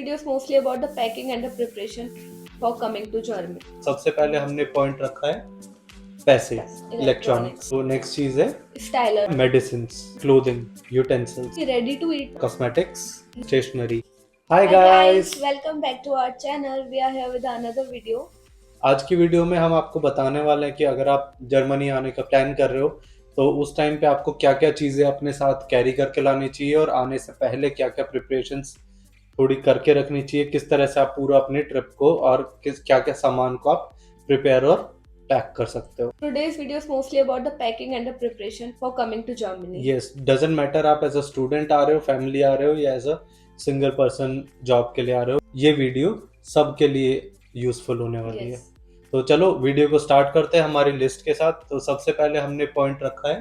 Videos mostly about the packing and the preparation for coming to Germany. सबसे पहले हमने point रखा है पैसे, इलेक्ट्रॉनिक्स। तो नेक्स्ट चीज है Styler, medicine, clothing, utensils, ready to eat. Cosmetics, stationery. Hi Hi guys, guys, welcome back to our channel. We are here with another video. आज की वीडियो में हम आपको बताने वाले हैं कि अगर आप जर्मनी आने का प्लान कर रहे हो तो उस टाइम पे आपको क्या क्या चीज़ें अपने साथ कैरी करके लानी चाहिए और आने से पहले क्या क्या प्रिपरेशंस थोड़ी करके रखनी चाहिए, किस तरह से आप पूरा अपने ट्रिप को और किस क्या क्या सामान को आप प्रिपेयर और पैक कर सकते हो। Today's video is mostly about the packing and the preparation for coming to Germany. Yes, doesn't matter आप एज अ स्टूडेंट आ रहे हो, फैमिली आ रहे हो या as a single person job के लिए आ रहे हो, ये वीडियो सबके लिए यूजफुल होने वाली है। Yes. तो चलो वीडियो को स्टार्ट करते हैं हमारी लिस्ट के साथ। तो सबसे पहले हमने पॉइंट रखा है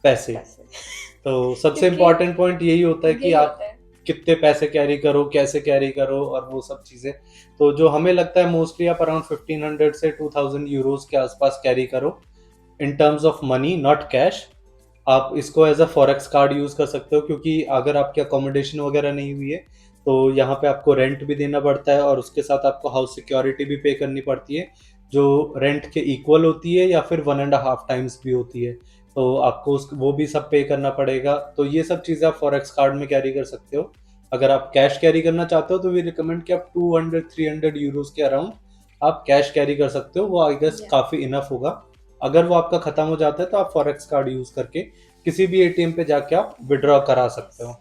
पैसे। तो सबसे क्योंकि इम्पोर्टेंट पॉइंट यही होता है कि यही आप होता है। कितने पैसे कैरी करो, कैसे कैरी करो और वो सब चीज़ें। तो जो हमें लगता है मोस्टली आप अराउंड 1500 से 2000 यूरोज के आसपास कैरी करो in terms of money, not cash. आप इसको as a forex card use कर सकते हो क्योंकि अगर आपकी अकोमोडेशन वगैरह नहीं हुई है तो यहाँ पे आपको रेंट भी देना पड़ता है और उसके साथ आपको हाउस सिक्योरिटी भी पे करनी पड़ती है जो रेंट के इक्वल होती है या फिर 1.5 टाइम्स भी होती है। तो आपको वो भी सब पे करना पड़ेगा। तो ये सब चीज़ें आप फॉरेक्स कार्ड में कैरी कर सकते हो। अगर आप कैश कैरी करना चाहते हो तो वी रिकमेंड कि आप 200-300 यूरोज के अराउंड आप कैश कैरी कर सकते हो। वो आई गेस काफ़ी इनफ होगा। अगर वो आपका खत्म हो जाता है तो आप फॉरेक्स कार्ड यूज करके किसी भी एटीएम पे जाके आप विड्रॉ करा सकते हो।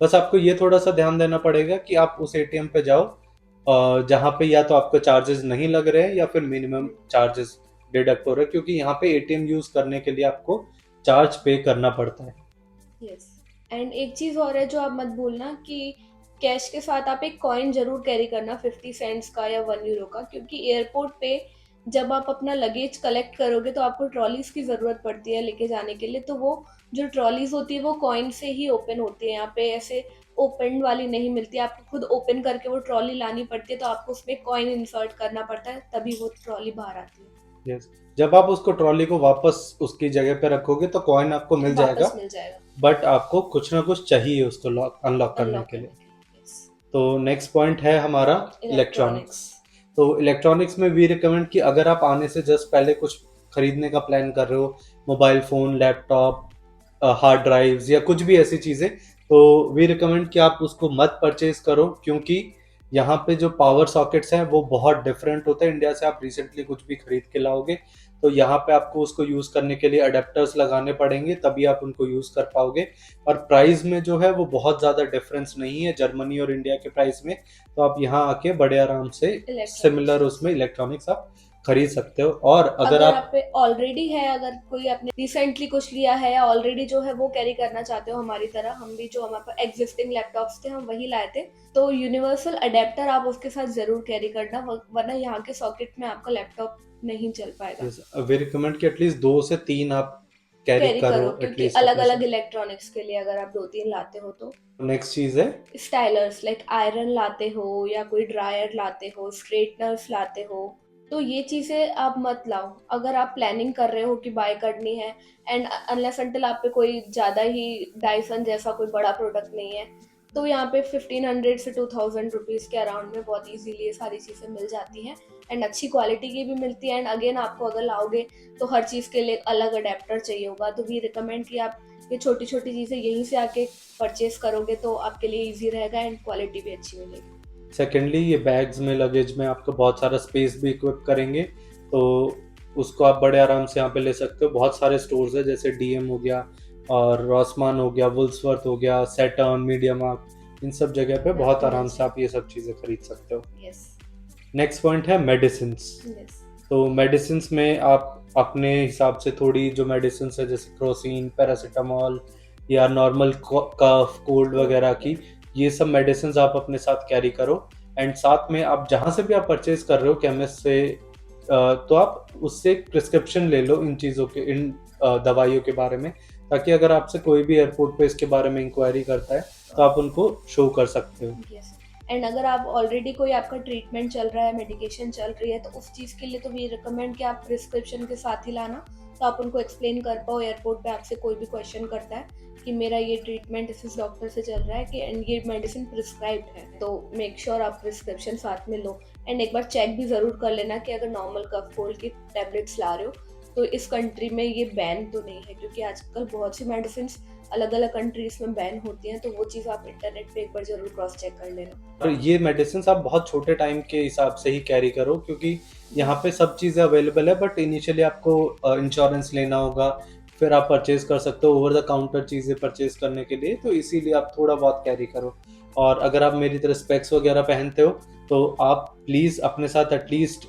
बस आपको ये थोड़ा सा ध्यान देना पड़ेगा कि आप उस एटीएम पे जाओ जहाँ पे या तो आपको चार्जेस नहीं लग रहे हैं या फिर मिनिमम चार्जेस डिडक्ट हो रहे हैं, क्योंकि यहाँ पे एटीएम यूज करने के लिए आपको चार्ज पे करना पड़ता है। यस, एंड एक चीज और है जो आप मत भूलना कि कैश के साथ आप एक कॉइन जरूर कैरी करना 50 सेंट्स का या 1 यूरो का, क्योंकि एयरपोर्ट पे जब आप अपना लगेज कलेक्ट करोगे तो आपको ट्रॉलीज की ज़रूरत पड़ती है लेके जाने के लिए। तो वो जो ट्रॉलीज होती है वो कॉइन से ही ओपन होती है, यहाँ पे ऐसे ओपन वाली नहीं मिलती, आपको खुद ओपन करके वो ट्रॉली लानी पड़ती है। तो आपको उसमें कॉइन इंसर्ट करना पड़ता है तभी वो ट्रॉली बाहर आती है। यस, जब आप उसको ट्रॉली को वापस उसकी जगह पे रखोगे तो कॉइन आपको मिल जाएगा, वापस मिल जाएगा, बट आपको कुछ ना कुछ चाहिए उसको अनलॉक करने के लिए। yes. तो नेक्स्ट पॉइंट है हमारा इलेक्ट्रॉनिक्स। तो इलेक्ट्रॉनिक्स में वी रिकमेंड कि अगर आप आने से जस्ट पहले कुछ खरीदने का प्लान कर रहे हो, mobile phone, laptop, hard drives या कुछ भी ऐसी चीज़ें, तो वी रिकमेंड कि आप उसको मत परचेज करो क्योंकि यहाँ पे जो पावर सॉकेट्स हैं वो बहुत डिफरेंट होते हैं इंडिया से। आप रिसेंटली कुछ भी खरीद के लाओगे तो यहाँ पे आपको उसको यूज़ करने के लिए अडेप्टर्स लगाने पड़ेंगे, तभी आप उनको यूज़ कर पाओगे। और प्राइस में जो है वो बहुत ज़्यादा डिफरेंस नहीं है जर्मनी और इंडिया के प्राइस में। तो आप यहाँ आके बड़े आराम से सिमिलर उसमें इलेक्ट्रॉनिक्स आप खरीद सकते हो। और अगर आप पे ऑलरेडी है, अगर कोई आपने रिसेंटली कुछ लिया है या ऑलरेडी जो है वो कैरी करना चाहते हो हमारी तरह, हम भी जो हमारे पास एग्जिस्टिंग लैपटॉप्स थे हम वही लाए थे, तो यूनिवर्सल अडेप्टर आप उसके साथ जरूर कैरी करना, वरना यहाँ के सॉकेट में आपका लैपटॉप नहीं चल पाएगा। वी रिकमेंड कि एटलीस्ट 2 से 3 आप कैरी करो क्योंकि अलग अलग इलेक्ट्रॉनिक्स के लिए अगर आप 2-3 लाते हो तो। नेक्स्ट चीज है स्टाइलर्स, लाइक आयरन लाते हो या कोई ड्रायर लाते हो, स्ट्रेटनर्स लाते हो, तो ये चीज़ें आप मत लाओ अगर आप प्लानिंग कर रहे हो कि बाय करनी है, एंड अनलेस अनटिल आप पे कोई ज़्यादा ही डायसन जैसा कोई बड़ा प्रोडक्ट नहीं है। तो यहाँ पे 1500 से 2000 रुपीज़ के अराउंड में बहुत इजीली ये सारी चीज़ें मिल जाती हैं एंड अच्छी क्वालिटी की भी मिलती है। एंड अगेन आपको अगर लाओगे तो हर चीज़ के लिए अलग अडेप्टर चाहिए होगा, तो वी रिकमेंड कि आप ये छोटी छोटी चीज़ें यहीं से आके परचेज करोगे तो आपके लिए ईजी रहेगा एंड क्वालिटी भी अच्छी मिलेगी। सेकेंडली, ये बैग्स में, लगेज में आपको बहुत सारा स्पेस भी इक्विप करेंगे, तो उसको आप बड़े आराम से यहाँ पे ले सकते हो। बहुत सारे स्टोर्स है जैसे डीएम हो गया और रॉसमान हो गया, वुल्सवर्थ हो गया, सैटर्न, मीडिया मार्ट, इन सब जगह पे बहुत आराम से आप ये सब चीज़ें खरीद सकते हो। नेक्स्ट पॉइंट है मेडिसिन। तो मेडिसिन में आप अपने हिसाब से थोड़ी जो मेडिसिन है जैसे क्रोसिन, पैरासीटामॉल या नॉर्मल कफ, कोल्ड वगैरह की, ये सब मेडिसिन आप अपने साथ कैरी करो। एंड साथ में आप जहाँ से भी आप परचेज कर रहे हो केमिस्ट से, तो आप उससे प्रिस्क्रिप्शन ले लो इन चीज़ों के, इन दवाइयों के बारे में, ताकि अगर आपसे कोई भी एयरपोर्ट पे इसके बारे में इंक्वायरी करता है तो आप उनको शो कर सकते हो। एंड अगर आप ऑलरेडी कोई आपका ट्रीटमेंट चल रहा है, मेडिकेशन चल रही है, तो उस चीज़ के लिए तो वी रिकमेंड कि आप प्रिस्क्रिप्शन के साथ ही लाना, तो आप उनको एक्सप्लेन कर पाओ। एयरपोर्ट पे आपसे कोई भी क्वेश्चन करता है कि मेरा ये ट्रीटमेंट इस डॉक्टर से चल रहा है कि एंड ये मेडिसिन प्रिस्क्राइब्ड है, तो मेक श्योर आप प्रिस्क्रिप्शन साथ में लो। एंड एक बार चेक भी ज़रूर कर लेना कि अगर नॉर्मल कफ कोल्ड की टैबलेट्स ला रहे हो तो इस कंट्री में ये बैन तो नहीं है, क्योंकि आजकल बहुत सी मेडिसिन अलग अलग कंट्रीज में बैन होती हैं, तो वो चीज़ आप इंटरनेट पे एक बार जरूर क्रॉस चेक कर लेना। और ये मेडिसिन आप बहुत छोटे टाइम के हिसाब से ही कैरी करो, क्योंकि यहाँ पे सब चीज़ें अवेलेबल है, बट इनिशियली आपको इंश्योरेंस लेना होगा, फिर आप परचेज कर सकते हो ओवर द काउंटर चीज़ें परचेज करने के लिए, तो इसीलिए आप थोड़ा बहुत कैरी करो। और अगर आप मेरी तरह स्पेक्स वगैरह पहनते हो तो आप प्लीज़ अपने साथ एटलीस्ट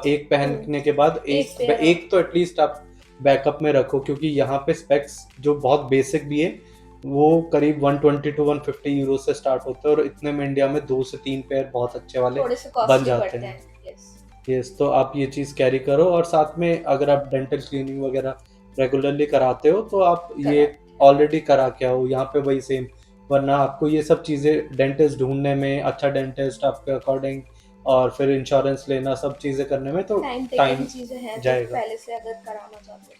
एक पहनने के बाद एक तो एटलीस्ट आप बैकअप में रखो, क्योंकि यहाँ पे स्पेक्स जो बहुत बेसिक भी है वो करीब 120 टू 150 यूरो से स्टार्ट होते हैं, और इतने में इंडिया में 2 से 3 पेयर बहुत अच्छे वाले थोड़े से बन कॉस्टली जाते पड़ते हैं। हैं। यस। यस, तो आप ये चीज़ कैरी करो, और साथ में अगर आप डेंटल क्लीनिंग वगैरह रेगुलरली कराते हो तो आप ये ऑलरेडी करा के आओ यहाँ पे, वही सेम। वरना आपको ये सब चीज़ें डेंटिस्ट ढूंढने में, अच्छा डेंटिस्ट आपके अकॉर्डिंग, और फिर इंश्योरेंस लेना, सब चीज़ें करने में तो टाइम चीजें हैं, तो जाएगा। पहले से अगर कराना चाहते हो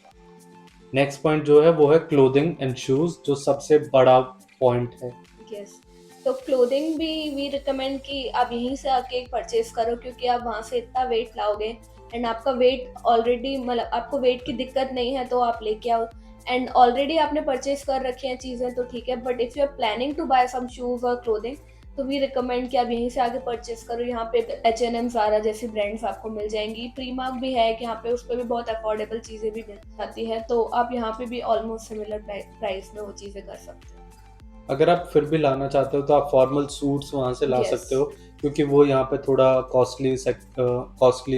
नेक्स्ट पॉइंट जो है वो है क्लोथिंग एंड शूज, जो सबसे बड़ा पॉइंट है। यस। तो क्लोथिंग भी वी रिकमेंड कि आप यहीं से आके परचेज करो, क्योंकि आप वहाँ से इतना वेट लाओगे एंड आपका वेट ऑलरेडी, मतलब आपको वेट की दिक्कत नहीं है तो आप लेके आओ। एंड ऑलरेडी आपने परचेज कर रखी हैं चीज़ें तो ठीक है, but if you are planning to buy some shoes और क्लोथिंग तो वी रिकमेंड कि आप यहीं से आगे परचेज करो। यहाँ पे H&M, ज़ारा जैसी ब्रांड्स आपको मिल जाएंगी। प्रीमार्क भी है कि यहाँ पे उस पर भी बहुत अफोर्डेबल चीज़ें भी मिल जाती है, तो आप यहाँ पे भी ऑलमोस्ट सिमिलर प्राइस में वो चीज़ें कर सकते हो। अगर आप फिर भी लाना चाहते हो तो आप फॉर्मल सूट्स वहाँ से ला Yes. सकते हो, क्योंकि वो यहाँ पे थोड़ा कॉस्टली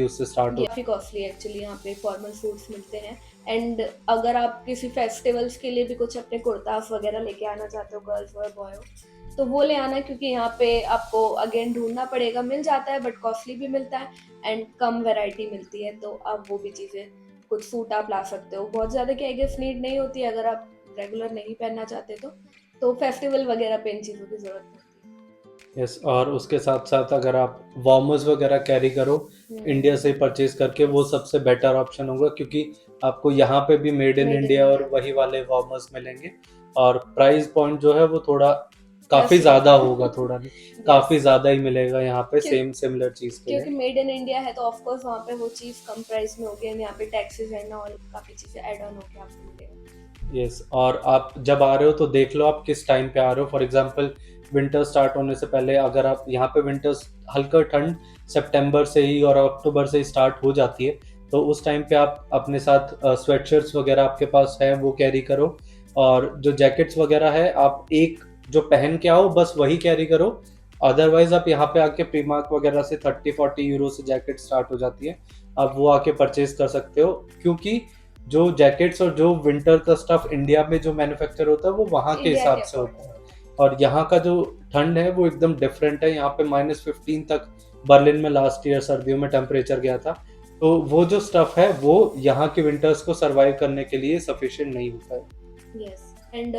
उससे स्टार्ट ये होता काफ़ी कॉस्टली एक्चुअली यहाँ पे फॉर्मल सूट्स मिलते हैं। एंड अगर आप किसी फेस्टिवल्स के लिए भी कुछ अपने कुर्तास वगैरह लेके आना चाहते हो, गर्ल्स हो या बॉय हो, तो वो ले आना, क्योंकि यहाँ पे आपको अगेन ढूंढना पड़ेगा। मिल जाता है बट कॉस्टली भी मिलता है एंड कम वैरायटी मिलती है, तो आप वो भी चीज़ें, कुछ सूट आप ला सकते हो। बहुत ज़्यादा की आई गेस नीड नहीं होती है अगर आप रेगुलर नहीं पहनना चाहते तो फेस्टिवल वगैरह पे इन चीज़ों की ज़रूरत पड़ती है। यस, और उसके साथ साथ अगर आप वार्मर्स वगैरह कैरी करो है। इंडिया से परचेज करके, वो सबसे बेटर ऑप्शन होगा, क्योंकि आपको यहाँ पे भी made in Made in India और India। वही वाले वार्मर्स मिलेंगे। और प्राइस पॉइंट जो है वो थोड़ा काफ़ी Yes. ज़्यादा होगा, थोड़ा नहीं काफ़ी Yes. ज़्यादा ही मिलेगा यहाँ पे क्यों- सेम सिमिलर चीज़ के क्योंकि लिए। मेड इन इंडिया है तो ऑफ कोर्स वहाँ पे वो चीज़ कम प्राइस में होगी, एंड यहाँ पे टैक्सेस एंड और काफ़ी चीज़ें ऐड ऑन होके आपको मिलेगा। यस, और आप जब आ रहे हो तो देख लो आप किस टाइम पे आ रहे हो। फॉर एग्जांपल विंटर स्टार्ट होने से पहले, अगर आप यहाँ पे विंटर्स हल्का ठंड सितंबर से ही और अक्टूबर से ही स्टार्ट हो जाती है, तो उस टाइम पे आप अपने साथ स्वेटशर्ट्स वगैरह आपके पास है वो कैरी करो, और जो जैकेट्स वगैरह है आप एक जो पहन के आओ बस वही कैरी करो। अदरवाइज आप यहाँ पे आके प्रीमार्क वगैरह से 30-40 यूरो से जैकेट स्टार्ट हो जाती है, आप वो आके परचेज कर सकते हो, क्योंकि जो जैकेट्स और जो विंटर का स्टफ इंडिया में जो मैन्युफैक्चर होता है वो वहाँ के इंडिया हिसाब के से होता है, अकॉर्डिंग। और यहाँ का जो ठंड है वो एकदम डिफरेंट है। यहाँ पे -15 तक बर्लिन में लास्ट ईयर सर्दियों में टेम्परेचर गया था, तो वो जो स्टफ है वो यहाँ के विंटर्स को सरवाइव करने के लिए सफिशिएंट नहीं होता है। यस। एंड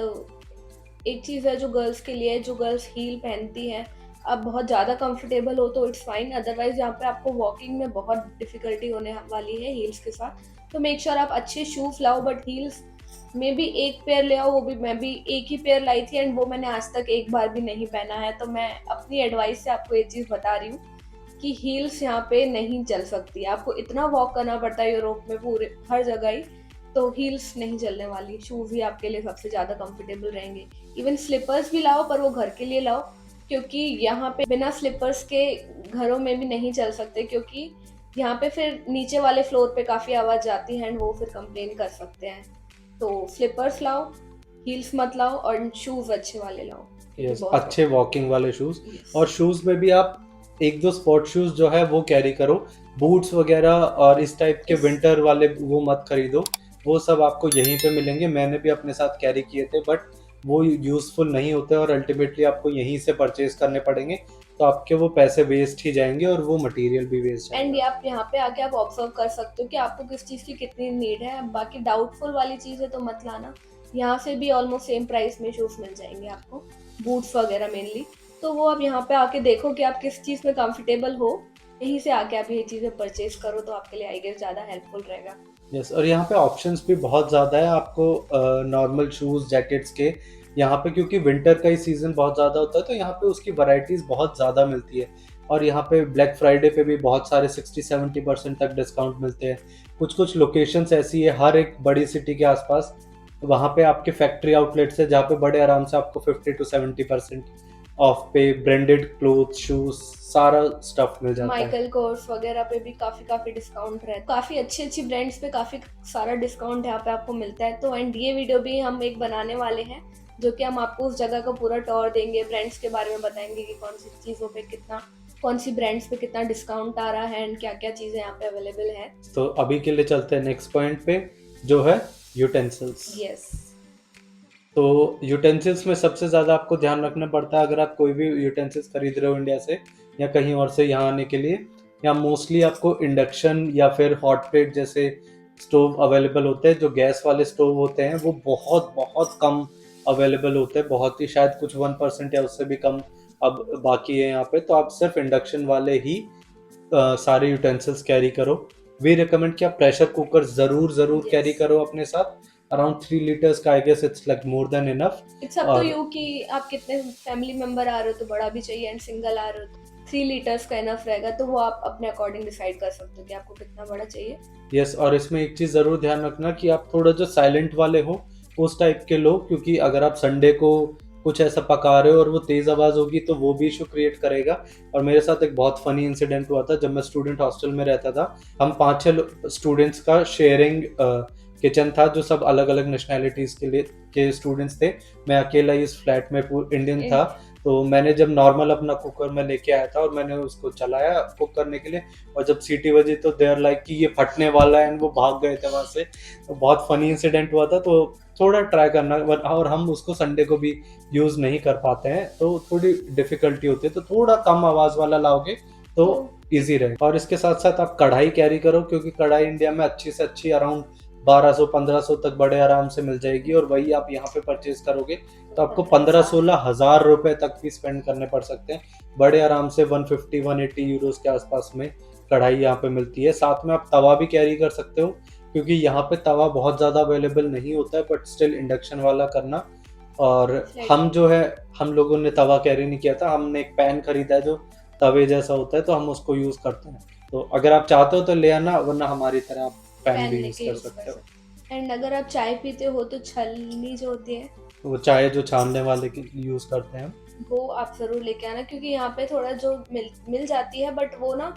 एक चीज़ है जो गर्ल्स के लिए, जो गर्ल्स हील पहनती हैं, आप बहुत ज़्यादा कंफर्टेबल हो तो इट्स फाइन, अदरवाइज यहाँ पे आपको वॉकिंग में बहुत डिफिकल्टी होने वाली है हील्स के साथ। तो मेक श्योर आप अच्छे शूज़ लाओ, बट हील्स में भी एक पेयर ले आओ। वो भी मैं भी एक ही पेयर लाई थी एंड वो मैंने आज तक एक बार भी नहीं पहना है, तो मैं अपनी एडवाइस से आपको ये चीज़ बता रही हूँ कि हील्स यहाँ पे नहीं चल सकती। आपको इतना वॉक करना पड़ता है यूरोप में पूरे हर जगह ही, तो हील्स नहीं चलने वाली। शूज़ ही आपके लिए सबसे ज़्यादा कंफर्टेबल रहेंगे। इवन स्लीपर्स भी लाओ, पर वो घर के लिए लाओ, क्योंकि यहाँ पे बिना स्लीपर्स के घरों में भी नहीं चल सकते, क्योंकि यहाँ पे फिर नीचे वाले फ्लोर पे काफ़ी आवाज़ जाती है एंड वो फिर कंप्लेन कर सकते हैं। तो स्लीपर्स लाओ, हील्स मत लाओ, और शूज़ अच्छे वाले लाओ। यस, अच्छे वॉकिंग वाले शूज। और शूज में भी आप एक दो स्पोर्ट शूज जो है वो कैरी करो, बूट्स वगैरह और इस टाइप के विंटर वाले वो मत खरीदो, वो सब आपको यहीं पे मिलेंगे। मैंने भी अपने साथ कैरी किए थे, बट वो यूजफुल नहीं होते और अल्टीमेटली आपको यहीं से परचेज करने पड़ेंगे, तो आपके वो पैसे वेस्ट ही जाएंगे और वो मटेरियल भी वेस्ट एंड जाएगा। ये आप यहाँ पे आके आप ऑब्जर्व कर सकते हो कि आपको किस चीज़ की कितनी नीड है। बाकी डाउटफुल वाली चीज़ें तो मत लाना। यहाँ से भी ऑलमोस्ट सेम प्राइस में शूज़ मिल जाएंगे आपको, बूट्स वगैरह मेनली। तो वो आप यहाँ पे आके देखो कि आप किस चीज़ में कंफर्टेबल हो, यहीं से आके आप ये चीज़ें परचेज करो तो आपके लिए आई गेस ज़्यादा हेल्पफुल रहेगा। यस, और यहाँ पे ऑप्शंस भी बहुत ज़्यादा है आपको नॉर्मल शूज़ जैकेट्स के। यहाँ पे क्योंकि विंटर का ही सीज़न बहुत ज़्यादा होता है तो यहाँ पे उसकी वैरायटीज़ बहुत ज़्यादा मिलती है। और यहाँ पे ब्लैक फ्राइडे पे भी बहुत सारे 60-70% तक डिस्काउंट मिलते हैं। कुछ कुछ लोकेशंस ऐसी है हर एक बड़ी सिटी के आसपास, वहाँ पे आपके फैक्ट्री आउटलेट्स है जहाँ पे बड़े आराम से आपको 50-70% ऑफ पे ब्रांडेड क्लोथ शूज सारा स्टफ मिल जाता है। माइकल कोर्स वगैरह पे भी काफी काफी डिस्काउंट है, काफी अच्छी अच्छी ब्रांड्स पे काफी सारा डिस्काउंट यहाँ पे आपको मिलता है। तो एंड ये वीडियो भी हम एक बनाने वाले हैं जो कि हम आपको उस जगह का पूरा टूर देंगे, ब्रांड्स के बारे में बताएंगे कि कौन सी चीजों पे कितना, कौन सी ब्रांड्स पे कितना डिस्काउंट आ रहा है एंड क्या क्या चीजें यहाँ पे अवेलेबल है। तो अभी के लिए चलते हैं नेक्स्ट पॉइंट पे जो है यूटेंसिल्स। यस। तो यूटेंसिल्स में सबसे ज़्यादा आपको ध्यान रखना पड़ता है अगर आप कोई भी यूटेंसिल्स खरीद रहे हो इंडिया से या कहीं और से यहाँ आने के लिए, या मोस्टली आपको इंडक्शन या फिर हॉट प्लेट जैसे स्टोव अवेलेबल होते हैं। जो गैस वाले स्टोव होते हैं वो बहुत बहुत कम अवेलेबल होते हैं, बहुत ही शायद कुछ 1% या उससे भी कम अब बाकी है यहाँ पे। तो आप सिर्फ इंडक्शन वाले ही सारे यूटेंसिल्स कैरी करो। वी रिकमेंड कि आप प्रेशर कुकर ज़रूर कैरी करो अपने साथ। अराउंड 3 लीटर्स का I guess it's like more than enough. It's up to और यू कि आप कितने फैमिली मेंबर आ रहे हो, तो बड़ा भी चाहिए एंड सिंगल आ रहे हो तो 3 लीटर्स का इनफ रहेगा। तो वो आप अपने अकॉर्डिंग डिसाइड कर सकते हो कि आपको कितना बड़ा चाहिए। यस, और इसमें एक चीज़ ज़रूर ध्यान रखना कि आप थोड़ा जो साइलेंट वाले हो उस टाइप के लो, क्योंकि अगर आप संडे को कुछ ऐसा पका रहे हो और वो तेज़ आवाज़ होगी तो वो भी इशू क्रिएट करेगा। और मेरे साथ एक बहुत फनी इंसिडेंट हुआ था जब मैं स्टूडेंट हॉस्टल में रहता था। हम 5-6 स्टूडेंट्स का शेयरिंग किचन था जो सब अलग अलग नेशनैलिटीज़ के लिए के स्टूडेंट्स थे। मैं अकेला ही इस फ्लैट में इंडियन था। तो मैंने जब नॉर्मल अपना कुकर में लेके आया था और मैंने उसको चलाया कुक करने के लिए, और जब सीटी बजी तो देयर लाइक कि ये फटने वाला है, वो भाग गए थे वहाँ से। तो बहुत फनी इंसिडेंट हुआ था। तो थोड़ा ट्राई करना, और हम उसको संडे को भी यूज़ नहीं कर पाते हैं तो थोड़ी डिफिकल्टी होती है। तो थोड़ा कम आवाज़ वाला लाओगे तो ईजी रहे। और इसके साथ साथ आप कढ़ाई कैरी करो, क्योंकि कढ़ाई इंडिया में अच्छी से अच्छी अराउंड 1200-1500 तक बड़े आराम से मिल जाएगी, और वही आप यहाँ पे परचेज करोगे तो आपको 15-16 हज़ार रुपए तक भी स्पेंड करने पड़ सकते हैं। बड़े आराम से 150-180 यूरोस के आसपास में कढ़ाई यहाँ पे मिलती है। साथ में आप तवा भी कैरी कर सकते हो, क्योंकि यहाँ पे तवा बहुत ज़्यादा अवेलेबल नहीं होता है, बट स्टिल इंडक्शन वाला करना। और हम जो है, हम लोगों ने तवा कैरी नहीं किया था, हमने एक पैन खरीदा है जो तवे जैसा होता है, तो हम उसको यूज़ करते हैं। तो अगर आप चाहते हो तो ले आना, वरना हमारी तरह आप पैन पैन भी यूज़ लेके कर यूज कर सकते हो। सकते। एंड अगर आप चाय पीते हो तो छलनी जो होती है वो चाय जो छानने वाले की यूज़ करते हैं। वो आप जरूर लेके आना, क्योंकि यहाँ पे थोड़ा जो मिल जाती है बट वो ना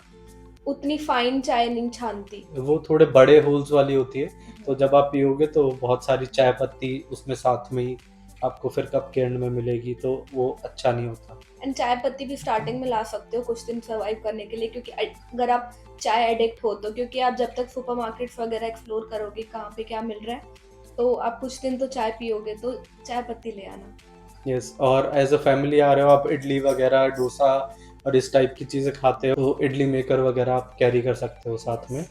उतनी फाइन चाय नहीं छानती। वो थोड़े बड़े होल्स वाली होती है, तो जब आप पियोगे तो बहुत सारी चाय पत्ती उसमें साथ में ही आपको फिर कप के एंड में मिलेगी, तो वो अच्छा नहीं होता। एंड चाय पत्ती भी स्टार्टिंग में ला सकते हो कुछ दिन सर्वाइव करने के लिए, क्योंकि अगर आप चाय एडिक्ट हो तो, क्योंकि आप जब तक सुपरमार्केट्स वगैरह एक्सप्लोर करोगे कहाँ पे क्या मिल रहा है तो आप कुछ दिन तो चाय पियोगे, तो चाय पत्ती ले आना। यस, और एज अ फैमिली आ रहे हो आप, इडली वगैरह डोसा और इस टाइप की चीज़ें खाते हो तो इडली मेकर वगैरह आप कैरी कर सकते हो साथ में।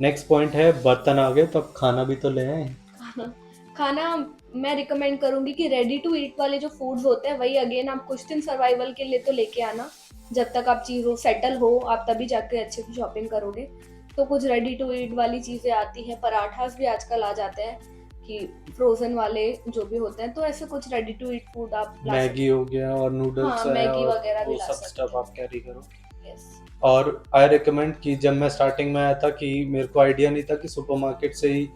नेक्स्ट पॉइंट है बर्तन आ गए, तो अब खाना भी तो ले आए। खाना खाना मैं रिकमेंड करूंगी कि रेडी टू ईट वाले जो फूड्स होते हैं वही अगेन आप कुछ दिन सर्वाइवल के लिए तो लेके आना। जब तक आप चीज़ों सेटल हो आप तभी जाके अच्छे से शॉपिंग करोगे। तो कुछ रेडी टू ईट वाली चीज़ें आती हैं, पराठास भी आजकल आ जाते हैं कि फ्रोजन वाले जो भी होते हैं, तो ऐसे कुछ रेडी टू ईट फूड आप ला मैगी सकते हो गया और हो। नूडल्स हाँ, है मैगी और वगैरह भी वो ला सब सकते स्टफ हो। आप कैरी करो। यस। और आई रिकमेंड कि जब मैं स्टार्टिंग में आया था कि मेरे को आइडिया नहीं था कि सुपरमार्केट से ही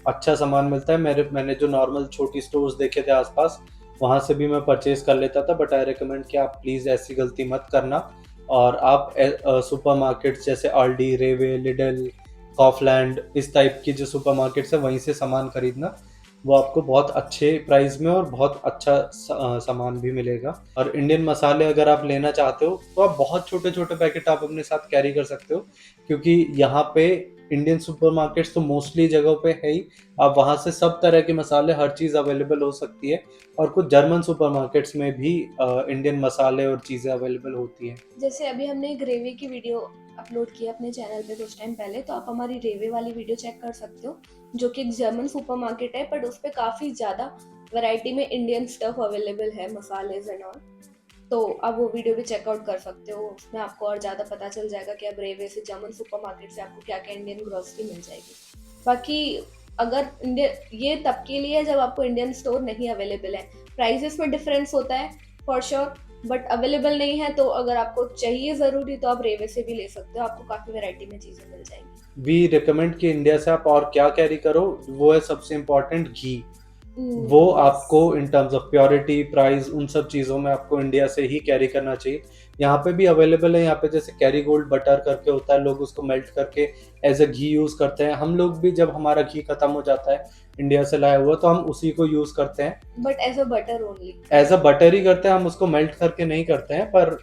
अच्छा सामान मिलता है। मैंने जो नॉर्मल छोटी स्टोर्स देखे थे आसपास, वहाँ से भी मैं परचेज कर लेता था। बट आई रिकमेंड कि आप प्लीज़ ऐसी गलती मत करना, और आप सुपरमार्केट्स जैसे अल्डी, रेवे, लिडल, कॉफलैंड इस टाइप की जो सुपरमार्केट्स है वहीं से सामान खरीदना। वो आपको बहुत अच्छे प्राइस में और बहुत अच्छा सामान भी मिलेगा। और इंडियन मसाले अगर आप लेना चाहते हो तो आप बहुत छोटे छोटे पैकेट आप अपने साथ कैरी कर सकते हो, क्योंकि यहाँ पे इंडियन सुपरमार्केट्स तो मोस्टली जगहों पे है ही। आप वहाँ से सब तरह के मसाले, हर चीज़ अवेलेबल हो सकती है। और कुछ जर्मन सुपरमार्केट्स में भी इंडियन मसाले और चीज़ें अवेलेबल होती हैं। जैसे अभी हमने एक रेवे की वीडियो अपलोड की अपने चैनल पे कुछ टाइम पहले, तो आप हमारी रेवे वाली वीडियो चेक कर सकते हो, जो कि एक जर्मन सुपरमार्केट है, बट उस पे काफ़ी ज़्यादा वैरायटी में इंडियन स्टफ अवेलेबल है, मसाले एंड ऑल। तो आप वो वीडियो भी चेकआउट कर सकते हो, उसमें आपको और ज़्यादा पता चल जाएगा कि अब रेवे से, जर्मन सुपरमार्केट से आपको क्या क्या इंडियन ग्रोसरी मिल जाएगी। बाकी अगर इंडिया, ये तब के लिए है जब आपको इंडियन स्टोर नहीं अवेलेबल है, प्राइसेस में डिफरेंस होता है फॉर श्योर, बट अवेलेबल नहीं है तो अगर आपको चाहिए ज़रूरी तो आप रेवे से भी ले सकते हो, आपको काफ़ी वैरायटी में चीज़ें मिल जाएंगी। वी रिकमेंड कि इंडिया से आप और क्या कैरी करो, वो है सबसे इम्पोर्टेंट घी। वो यस। आपको इन टर्म्स ऑफ प्योरिटी, प्राइस, उन सब चीज़ों में आपको इंडिया से ही कैरी करना चाहिए। यहाँ पे भी अवेलेबल है, यहाँ पे जैसे कैरी गोल्ड बटर करके होता है, लोग उसको मेल्ट करके एज अ घी यूज़ करते हैं। हम लोग भी जब हमारा घी खत्म हो जाता है इंडिया से लाया हुआ, तो हम उसी को यूज़ करते हैं, but as a butter only. As a butter ही करते हैं, हम उसको मेल्ट करके नहीं करते हैं, पर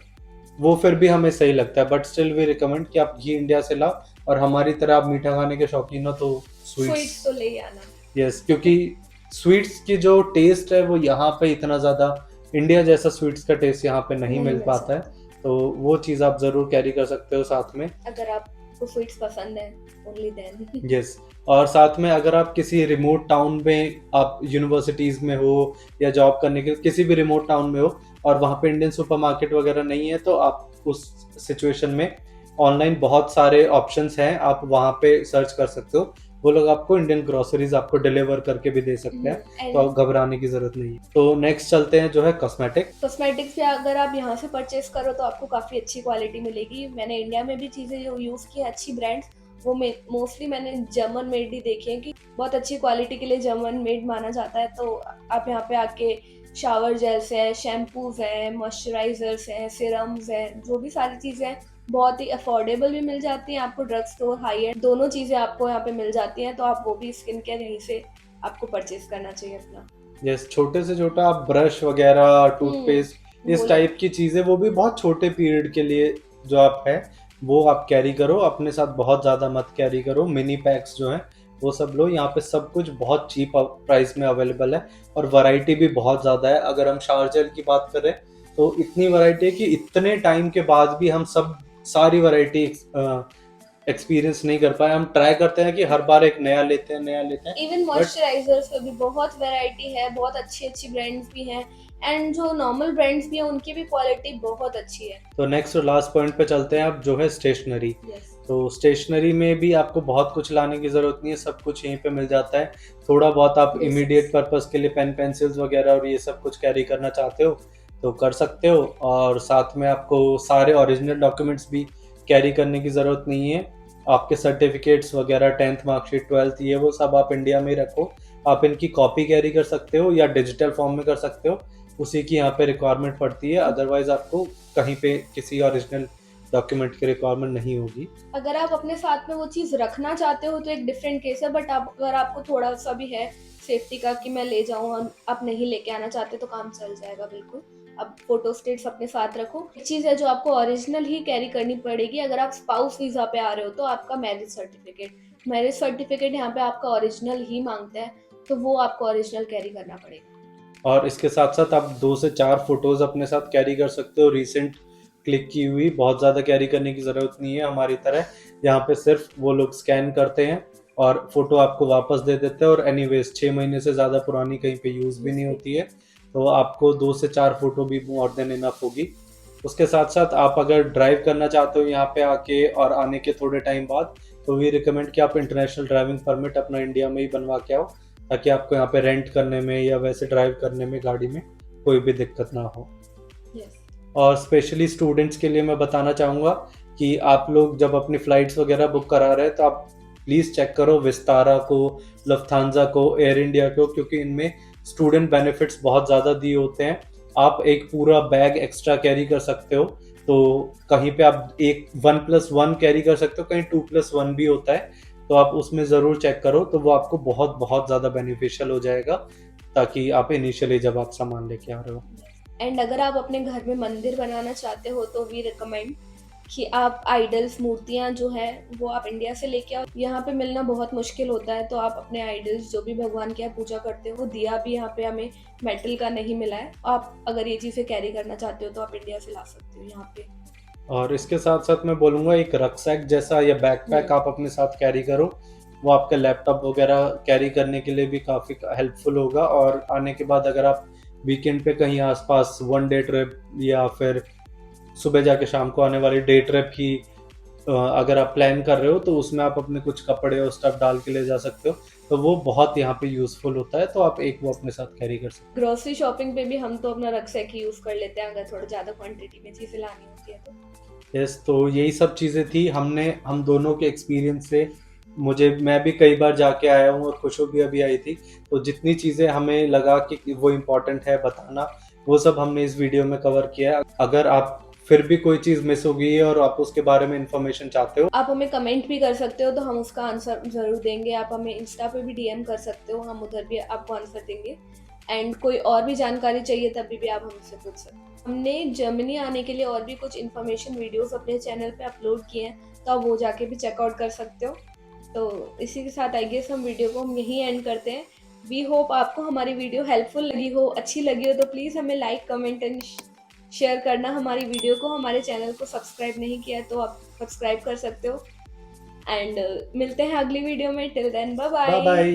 वो फिर भी हमें सही लगता है। बट स्टिल वी रिकमेंड कि आप घी इंडिया से लाओ, और हमारी तरह आप मीठा खाने के शौकीन हो तो स्वीट्स स्वीट्स। तो ले ही आना। यस, क्योंकि स्वीट्स की जो टेस्ट है वो यहाँ पे इतना ज़्यादा, इंडिया जैसा स्वीट्स का टेस्ट यहाँ पे नहीं नहीं मिल मिल पाता है। सकता। तो वो चीज़ आप ज़रूर कैरी कर सकते हो साथ में। अगर आपको स्वीट्स पसंद है, ओनली देन। यस। और साथ में अगर आप किसी रिमोट टाउन में, आप यूनिवर्सिटीज़ में हो या जॉब करने के किसी भी रिमोट टाउन में हो, और वहाँ पे इंडियन सुपरमार्केट वगैरह नहीं है, तो आप उस सिचुएशन में ऑनलाइन बहुत सारे ऑप्शंस हैं, आप वहाँ पे सर्च कर सकते हो। वो लोग आपको इंडियन ग्रोसरीज आपको डिलीवर करके भी दे सकते हैं, तो एंड आप घबराने की ज़रूरत नहीं है। तो नेक्स्ट चलते हैं जो है कॉस्मेटिक। कॉस्मेटिक्स भी अगर आप यहाँ से परचेज करो तो आपको काफ़ी अच्छी क्वालिटी मिलेगी। मैंने इंडिया में भी चीज़ें जो यूज़ की है अच्छी ब्रांड्स, वो मोस्टली मैंने जर्मन मेड ही देखी है, कि बहुत अच्छी क्वालिटी के लिए जर्मन मेड माना जाता है। तो आप यहाँ पे आके शावर जेल्स है, शैम्पूज हैं, मॉइस्चराइजर्स हैं, सिरम्स हैं, जो भी सारी चीज़ें हैं बहुत ही अफोर्डेबल भी मिल जाती हैं आपको। ड्रग स्टोर, हाई एंड, दोनों चीज़ें आपको यहाँ पे मिल जाती हैं। तो आप वो भी स्किन केयर यहीं से आपको परचेज करना चाहिए अपना। यस, छोटे से छोटा आप ब्रश वगैरह, टूथपेस्ट, इस बोला। टाइप की चीज़ें, वो भी बहुत छोटे पीरियड के लिए जो आप है वो आप कैरी करो अपने साथ, बहुत ज़्यादा मत कैरी करो। मिनी पैक्स जो हैं वो सब लो, यहाँ पे सब कुछ बहुत चीप प्राइस में अवेलेबल है, और वैरायटी भी बहुत ज़्यादा है। अगर हम शावर जेल की बात करें तो इतनी वैरायटी है कि इतने टाइम के बाद भी हम सब सारी वैरायटी एक्सपीरियंस नहीं कर पाए। हम ट्राई करते हैं कि हर बार एक नया लेते हैं, नया लेते हैं, इवन बट मॉइस्चराइजर्स में भी बहुत वैरायटी है, बहुत अच्छी अच्छी ब्रांड्स भी हैं, एंड जो नॉर्मल ब्रांड्स भी हैं उनकी भी क्वालिटी बहुत अच्छी है। तो नेक्स्ट और लास्ट पॉइंट पे चलते हैं अब, जो है स्टेशनरी। यस। तो स्टेशनरी में भी आपको बहुत कुछ लाने की ज़रूरत नहीं है, सब कुछ यहीं पे मिल जाता है। थोड़ा बहुत आप इमीडिएट पर्पस के लिए पेन पेंसिल्स वगैरह और ये सब कुछ कैरी करना चाहते हो तो कर सकते हो, और साथ में आपको सारे ओरिजिनल डॉक्यूमेंट्स भी कैरी करने की ज़रूरत नहीं है। आपके सर्टिफिकेट्स वगैरह, 10th मार्कशीट, 12th, ये वो सब आप इंडिया में ही रखो। आप इनकी कॉपी कैरी कर सकते हो या डिजिटल फॉर्म में कर सकते हो, उसी की यहाँ पे रिक्वायरमेंट पड़ती है। अदरवाइज आपको कहीं पे किसी ओरिजिनल डॉक्यूमेंट की रिक्वायरमेंट नहीं होगी। अगर आप अपने साथ में वो चीज़ रखना चाहते हो तो एक डिफरेंट केस है, बट आप अगर आपको थोड़ा सा भी है सेफ्टी का कि मैं ले जाऊँ, आप नहीं लेके आना चाहते तो काम चल जाएगा बिल्कुल। अब फोटो स्टेट्स अपने साथ रखो। एक चीज़ है जो आपको ओरिजिनल ही कैरी करनी पड़ेगी, अगर आप स्पाउस वीज़ा पे आ रहे हो तो आपका मैरिज सर्टिफिकेट यहाँ पे आपका ओरिजिनल ही मांगता है, तो वो आपको ओरिजिनल कैरी करना पड़ेगा। और इसके साथ साथ आप 2 से 4 फोटोज अपने साथ कैरी कर सकते हो, रिसेंट क्लिक की हुई। बहुत ज़्यादा कैरी करने की ज़रूरत नहीं है हमारी तरह, यहाँ पे सिर्फ वो लोग स्कैन करते हैं और फोटो आपको वापस दे देते हैं, और एनीवेज 6 महीने से ज़्यादा पुरानी कहीं पे यूज़ भी नहीं होती है, तो आपको 2 से 4 फोटो भी मोर देन इनफ होगी। उसके साथ साथ आप अगर ड्राइव करना चाहते हो यहाँ पे आके और आने के थोड़े टाइम बाद, तो वी रिकमेंड कि आप इंटरनेशनल ड्राइविंग परमिट अपना इंडिया में ही बनवा के आओ, ताकि आपको यहाँ पे रेंट करने में या वैसे ड्राइव करने में गाड़ी में कोई भी दिक्कत ना हो। यस। और स्पेशली स्टूडेंट्स के लिए मैं बताना चाहूँगा कि आप लोग जब अपनी फ़्लाइट्स वगैरह बुक करा रहे हैं तो आप प्लीज़ चेक करो विस्तारा को, लफ्थांसा को, एयर इंडिया को, क्योंकि इनमें स्टूडेंट बेनिफिट्स बहुत ज़्यादा दिए होते हैं। आप एक पूरा बैग एक्स्ट्रा कैरी कर सकते हो, तो कहीं पे आप एक 1+1 कैरी कर सकते हो, कहीं 2+1 भी होता है, तो आप उसमें ज़रूर चेक करो, तो वो आपको बहुत बहुत ज़्यादा बेनिफिशियल हो जाएगा, ताकि आप इनिशियली जब आप सामान लेके आ रहे हो। एंड अगर आप अपने घर में मंदिर बनाना चाहते हो तो वी रिकमेंड कि आप आइडल्स, मूर्तियाँ जो है वो आप इंडिया से लेके आओ। यहाँ पे मिलना बहुत मुश्किल होता है, तो आप अपने आइडल्स जो भी भगवान की आप पूजा करते हो, वो दिया भी यहाँ पे हमें मेटल का नहीं मिला है। आप अगर ये चीज़ें कैरी करना चाहते हो तो आप इंडिया से ला सकते हो यहाँ पे। और इसके साथ साथ मैं बोलूँगा एक रक्सैक जैसा या बैकपैक आप अपने साथ कैरी करो, वो आपके लैपटॉप वगैरह कैरी करने के लिए भी काफ़ी हेल्पफुल होगा। और आने के बाद अगर आप वीकेंड पे कहीं आसपास वन डे ट्रिप या फिर सुबह जाके शाम को आने वाली डे ट्रिप की अगर आप प्लान कर रहे हो तो उसमें आप अपने कुछ कपड़े और स्टफ डाल के ले जा सकते हो, तो वो बहुत यहाँ पे यूजफुल होता है, तो आप एक वो अपने साथ कैरी कर सकते ग्रोसरी शॉपिंग पे भी हम तो अपना रक्सैक ही यूज कर लेते हैं अगर थोड़ा ज्यादा क्वांटिटी में चीजें लानी होती है तो। हो। यस, तो यही सब चीज़ें थी, हम दोनों के एक्सपीरियंस से। मैं भी कई बार जाके आया हूँ और खुशबू भी अभी आई थी, तो जितनी चीज़ें हमें लगा कि वो इम्पोर्टेंट है बताना, वो सब हमने इस वीडियो में कवर किया है। अगर आप फिर भी कोई चीज़ मिस हो गई है और आप उसके बारे में इंफॉर्मेशन चाहते हो, आप हमें कमेंट भी कर सकते हो तो हम उसका आंसर जरूर देंगे। आप हमें इंस्टा पे भी डीएम कर सकते हो, हम उधर भी आपको आंसर देंगे। एंड कोई और भी जानकारी चाहिए तभी भी आप हमसे पूछ सकते हो। हमने जर्मनी आने के लिए और भी कुछ इन्फॉर्मेशन वीडियोस अपने चैनल पे अपलोड किए हैं, तो आप वो जाके भी चेकआउट कर सकते हो। तो इसी के साथ आई गेस हम वीडियो को हम यहीं एंड करते हैं। वी होप आपको हमारी वीडियो हेल्पफुल लगी हो, अच्छी लगी हो तो प्लीज़ हमें लाइक कमेंट एंड शेयर करना हमारी वीडियो को। हमारे चैनल को सब्सक्राइब नहीं किया तो आप सब्सक्राइब कर सकते हो। एंड मिलते हैं अगली वीडियो में। Till then bye bye bye. Bye.